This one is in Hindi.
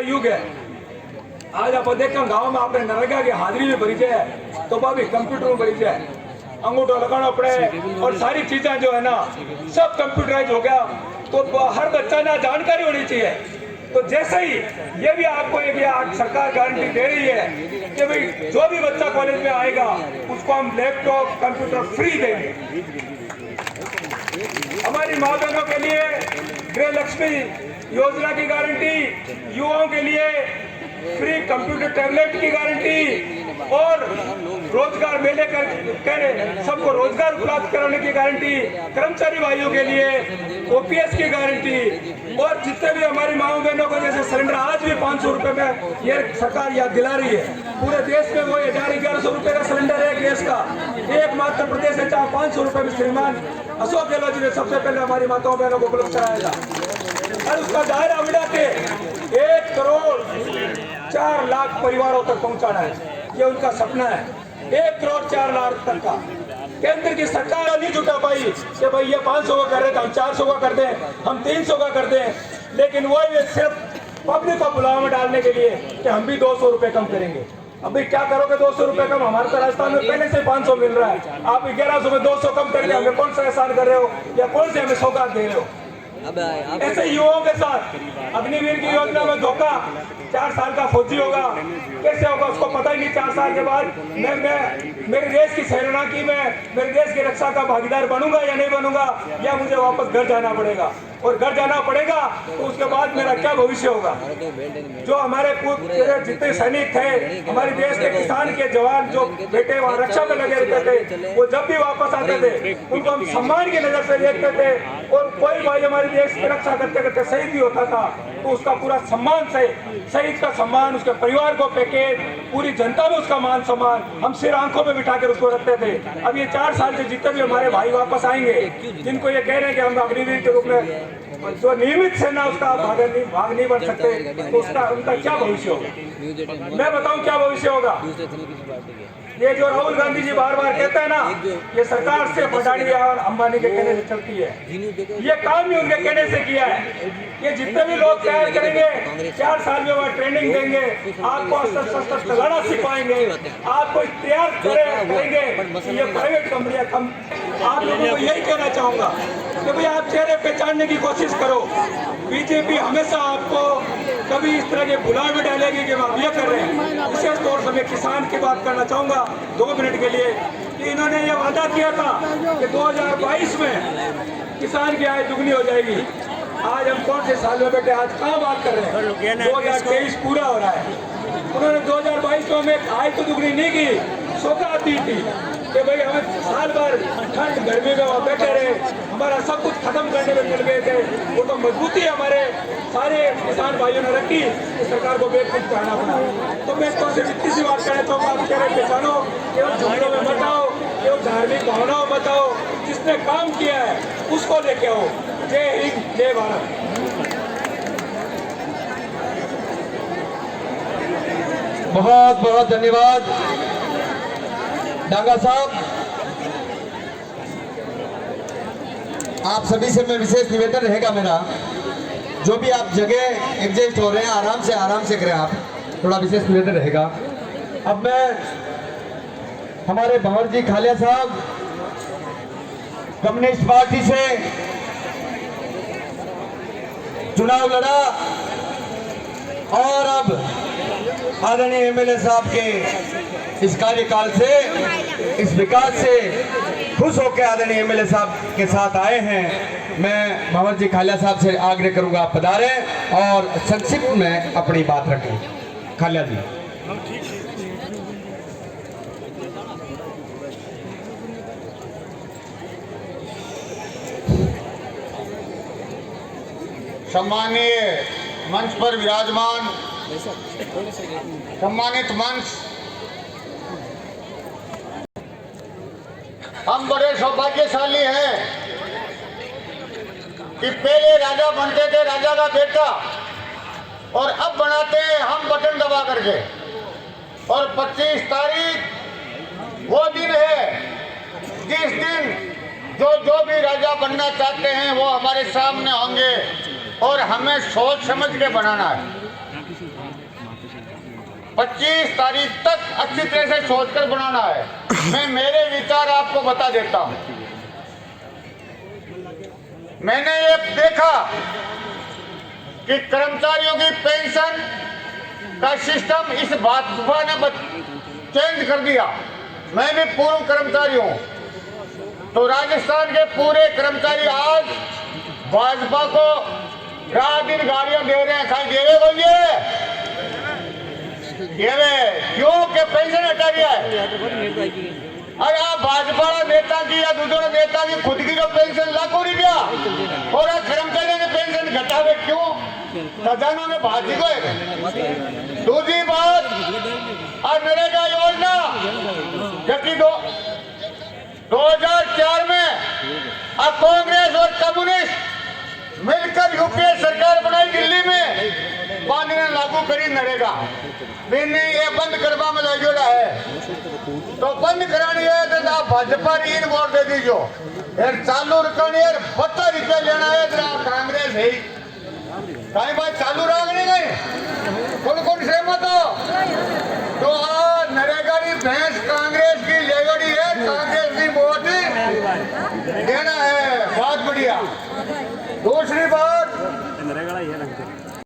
युग है। आज आप देखो गाँव में आपने नरेगा की हाजिरी में भरी जाए तो भी कंप्यूटर में भरी जाए, अंगूठा लगाना पड़े और सारी चीजें जो है ना सब कंप्यूटराइज हो गया। तो हर बच्चा ना जानकारी होनी चाहिए। तो जैसे ही ये भी आपको एक सरकार गारंटी दे रही है कि भाई जो भी बच्चा कॉलेज में आएगा उसको हम लैपटॉप कंप्यूटर फ्री देंगे। हमारी माँ बहनों के लिए गृह लक्ष्मी योजना की गारंटी, युवाओं के लिए फ्री कंप्यूटर टैबलेट की गारंटी और रोजगार मेले कर सबको रोजगार उपलब्ध कराने की गारंटी, कर्मचारी भाइयों के लिए ओपीएस की गारंटी और जितने भी हमारी माओ बहनों को जैसे सिलेंडर आज भी 500 रुपए में ये सरकार याद दिला रही है। पूरे देश में वो 1100 रुपए का सिलेंडर है गैस का, एकमात्र प्रदेश है जहाँ 500 रुपए में श्रीमान अशोक गहलोत जी ने सबसे पहले हमारी माताओं बहनों को उपलब्ध कराया था। और उसका दायरा बढ़ा के 1 करोड़ 4 लाख परिवारों तक पहुंचाना है, ये उनका सपना है। 1 करोड़ 4 लाख तक का केंद्र की सरकार नहीं जुटा पाई कि भाई ये 500 का कर रहे थे हम 400 का कर दें, हम 300 का कर दें, लेकिन वो सिर्फ पब्लिक को बुलावा में डालने के लिए कि हम भी 200 रुपए कम करेंगे। अभी क्या करोगे 200 रुपए कम? हमारे तो राजस्थान में पहले से 500 मिल रहा है, आप 1100 में 200 कम करके हमें कौन सा एहसान कर रहे हो या कौन से हमें सौगात दे रहे हो? ऐसे युवाओं के साथ अग्निवीर की योजना में धोखा, 4 साल का फौजी होगा, कैसे होगा उसको पता ही नहीं। 4 साल के बाद मैं मेरे देश की सेना की मैं मेरे देश की रक्षा का भागीदार बनूंगा या नहीं बनूंगा, या मुझे वापस घर जाना पड़ेगा। और घर जाना पड़ेगा तो उसके बाद मेरा क्या भविष्य होगा? जो हमारे पूरे जितने सैनिक थे, हमारे देश के किसान के जवान जो बेटे वहाँ रक्षा में लगे रहते थे, वो जब भी वापस आते थे उनको हम सम्मान की नजर से देखते थे। और कोई भाई हमारे देश की रक्षा करते करते शहीद भी होता था तो उसका पूरा सम्मान से शहीद का सम्मान, उसके परिवार को पैकेज, पूरी जनता में उसका मान सम्मान हम सिर आंखों में बिठा कर उसको रखते थे। अब ये 4 साल से जितने भी हमारे भाई वापस आएंगे, जिनको ये कह रहे हैं कि हम अग्निवीर के रूप में जो नियमित सेना उसका भाग नहीं बन सकते, तो उनका क्या भविष्य होगा? मैं बताऊं क्या भविष्य होगा? ये जो राहुल गांधी जी बार बार कहते हैं ना, ये सरकार से अडानी और अंबानी के कहने से चलती है, ये काम भी उनके कहने से किया है। ये जितने भी लोग तैयार करेंगे 4 साल में वह ट्रेनिंग देंगे, आपको अस्त्र लड़ना सिखाएंगे, आपको तैयार करेंगे। ये प्राइवेट कंपनियां आप लोगों को यही कहना चाहूंगा कि भाई आप चेहरे पहचानने की कोशिश करो। बीजेपी हमेशा आपको कभी इस तरह के बुलावे में डालेगी कि आप ये कर रहे हैं। विशेष तौर से मैं किसान की बात करना चाहूंगा 2 मिनट के लिए कि इन्होंने ये वादा किया था कि 2022 में किसान की आय दुगनी हो जाएगी। आज हम कौन से साल में बैठे, आज कहाँ बात कर रहे हैं? 2023 पूरा हो रहा है। उन्होंने 2022 में हमें आय तो दुगनी नहीं की, सौगात दी थी कि भाई हमें साल भर ठंड गर्मी में वहाँ बैठे रहे, हमारा सब कुछ खत्म करने में चल गए थे। वो तो मजबूती हमारे सारे किसान भाइयों ने रखी, इस सरकार को बेवकूफ कहना पड़ा। तो मैं तो सिर्फ इतनी सी बात कहना चाहूँगा, आप कह रहे पहचानो, केवल झगड़ों में मत आओ, केवल धार्मिक भावनाओं मत आओ, जिसने काम किया है उसको लेके आओ। जय हिंद, जय भारत। बहुत बहुत धन्यवाद डांगा साहब। आप सभी से मैं विशेष निवेदन रहेगा मेरा, जो भी आप जगह एडजस्ट हो रहे हैं आराम से करें, आप थोड़ा विशेष निवेदन रहेगा। अब मैं हमारे भंवर जी खालिया साहब कम्युनिस्ट पार्टी से चुनाव लड़ा और अब आदरणीय एमएलए साहब के इस कार्यकाल से, इस विकास से खुश होकर आदरणीय एमएलए साहब के साथ आए हैं। मैं भंवर जी खालिया साहब से आग्रह करूंगा आप पधारें और संक्षिप्त में अपनी बात रखें। खालिया जी। सम्मानीय मंच पर विराजमान सम्मानित मंच, हम बड़े सौभाग्यशाली हैं कि पहले राजा बनते थे राजा का बेटा, और अब बनाते हैं हम बटन दबा करके। और 25 तारीख वो दिन है जिस दिन जो भी राजा बनना चाहते हैं वो हमारे सामने होंगे और हमें सोच समझ के बनाना है। 25 तारीख तक अच्छी तरह से सोचकर बनाना है। मैं मेरे विचार आपको बता देता हूं। मैंने ये देखा कि कर्मचारियों की पेंशन का सिस्टम इस भाजपा ने चेंज कर दिया। मैं भी पूर्व कर्मचारी हूं, तो राजस्थान के पूरे कर्मचारी आज भाजपा को रात दिन गाड़ियां दे रहे हैं। खाई दे रहे बोलिए क्यों के पेंशन हटा दिया है। अरे आप भाजपा नेता की या दूसरे नेता की खुद की जो पेंशन लाखों रुपया और कर्मचारियों की पेंशन घटावे क्यों? खजाना में भाजी को है। दूसरी बात, और नरेगा योजना जबकि 2004 में कांग्रेस और कम्युनिस्ट मिलकर यूपीए सरकार बनाई दिल्ली में, पानी ने लागू करी नरेगा। ये बंद करवा में लगे है, तो बंद करानी है तो आप भाजपा इन वोट दे दीजो। यार चालू रखनी है, 72 रुपया लेना है तो आप कांग्रेस है कहीं बात चालू रखनी नहीं। कौन सहमत हो? तो आज नरेगा की भैंस कांग्रेस की लेगड़ी है, कांग्रेस की वोट देना है। बहुत बढ़िया। दूसरी बात,